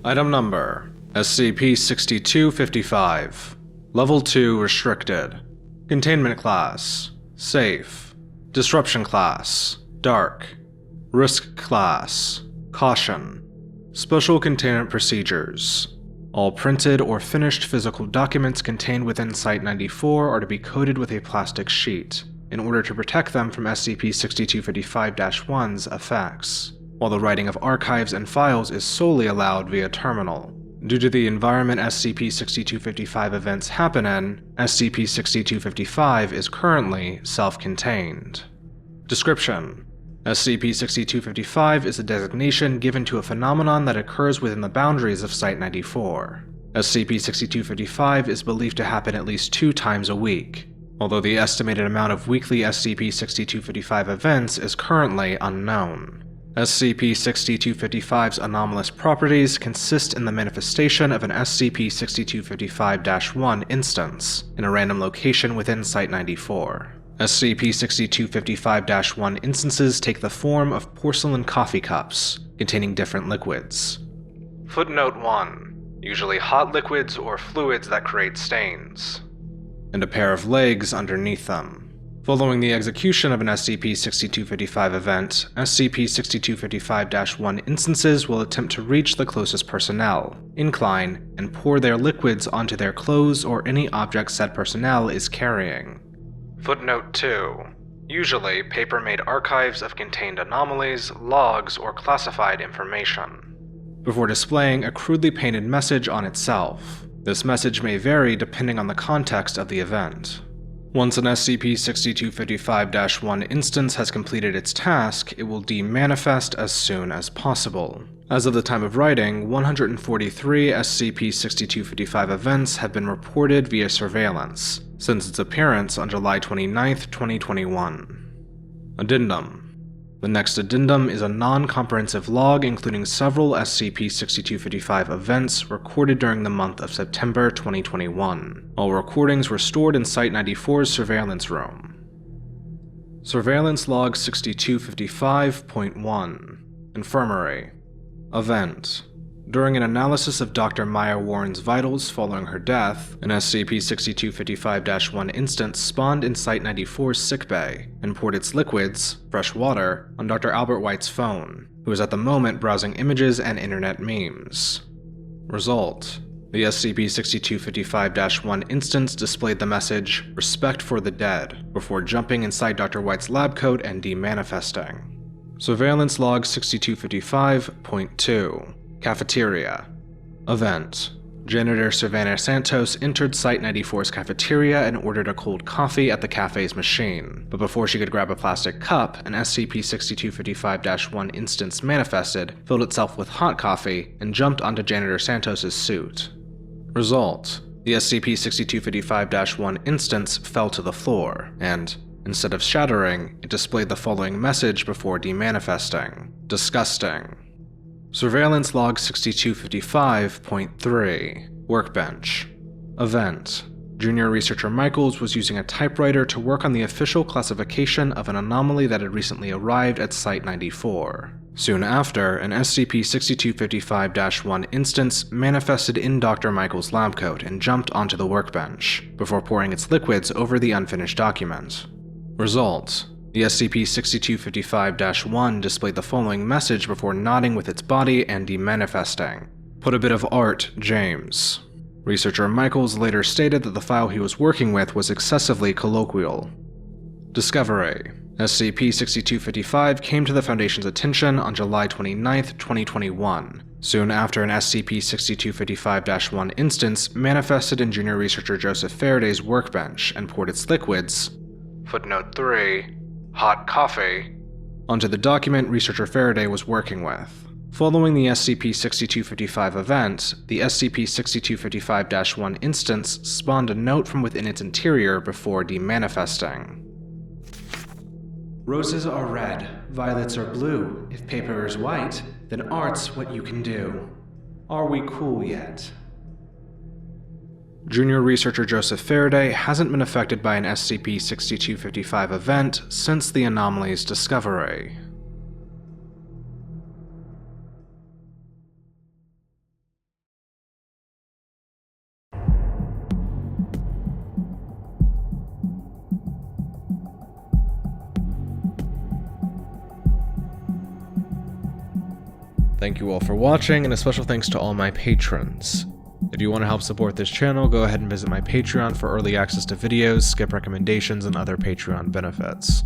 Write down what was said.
Item Number: SCP-6255. Level 2 Restricted. Containment Class: Safe. Disruption Class: Dark. Risk Class: Caution. Special Containment Procedures: all printed or finished physical documents contained within Site-94 are to be coated with a plastic sheet, in order to protect them from SCP-6255-1's effects, while the writing of archives and files is solely allowed via terminal. Due to the environment SCP-6255 events happen in, SCP-6255 is currently self-contained. Description: SCP-6255 is a designation given to a phenomenon that occurs within the boundaries of Site-94. SCP-6255 is believed to happen at least 2 times a week, although the estimated amount of weekly SCP-6255 events is currently unknown. SCP-6255's anomalous properties consist in the manifestation of an SCP-6255-1 instance in a random location within Site-94. SCP-6255-1 instances take the form of porcelain coffee cups containing different liquids. Footnote 1. Usually hot liquids or fluids that create stains, and a pair of legs underneath them. Following the execution of an SCP-6255 event, SCP-6255-1 instances will attempt to reach the closest personnel, incline, and pour their liquids onto their clothes or any object said personnel is carrying. Footnote 2. Usually, paper-made archives of contained anomalies, logs, or classified information, before displaying a crudely painted message on itself. This message may vary depending on the context of the event. Once an SCP-6255-1 instance has completed its task, it will demanifest as soon as possible. As of the time of writing, 143 SCP-6255 events have been reported via surveillance since its appearance on July 29, 2021. Addendum. The next addendum is a non-comprehensive log including several SCP-6255 events recorded during the month of September 2021. All recordings were stored in Site-94's surveillance room. Surveillance Log 6255.1 Infirmary. Event. During an analysis of Dr. Maya Warren's vitals following her death, an SCP-6255-1 instance spawned in Site-94's sickbay and poured its liquids, fresh water, on Dr. Albert White's phone, who was at the moment browsing images and internet memes. Result: the SCP-6255-1 instance displayed the message, "Respect for the dead," before jumping inside Dr. White's lab coat and demanifesting. Surveillance Log 6255.2 Cafeteria. Event. Janitor Savannah Santos entered Site-94's cafeteria and ordered a cold coffee at the cafe's machine, but before she could grab a plastic cup, an SCP-6255-1 instance manifested, filled itself with hot coffee, and jumped onto Janitor Santos's suit. Result: the SCP-6255-1 instance fell to the floor, and, instead of shattering, it displayed the following message before demanifesting: "Disgusting." Surveillance Log 6255.3 Workbench. Event. Junior Researcher Michaels was using a typewriter to work on the official classification of an anomaly that had recently arrived at Site-94. Soon after, an SCP-6255-1 instance manifested in Dr. Michaels' lab coat and jumped onto the workbench, before pouring its liquids over the unfinished document. Result: the SCP-6255-1 displayed the following message before nodding with its body and demanifesting: "Put a bit of art, James." Researcher Michaels later stated that the file he was working with was excessively colloquial. Discovery. SCP-6255 came to the Foundation's attention on July 29, 2021, soon after an SCP-6255-1 instance manifested in Junior Researcher Joseph Faraday's workbench and poured its liquids, footnote 3, hot coffee, onto the document Researcher Faraday was working with. Following the SCP-6255 event, the SCP-6255-1 instance spawned a note from within its interior before demanifesting. "Roses are red, violets are blue. If paper is white, then art's what you can do. Are we cool yet?" Junior Researcher Joseph Faraday hasn't been affected by an SCP-6255 event since the anomaly's discovery. Thank you all for watching, and a special thanks to all my patrons. If you want to help support this channel, go ahead and visit my Patreon for early access to videos, skip recommendations, and other Patreon benefits.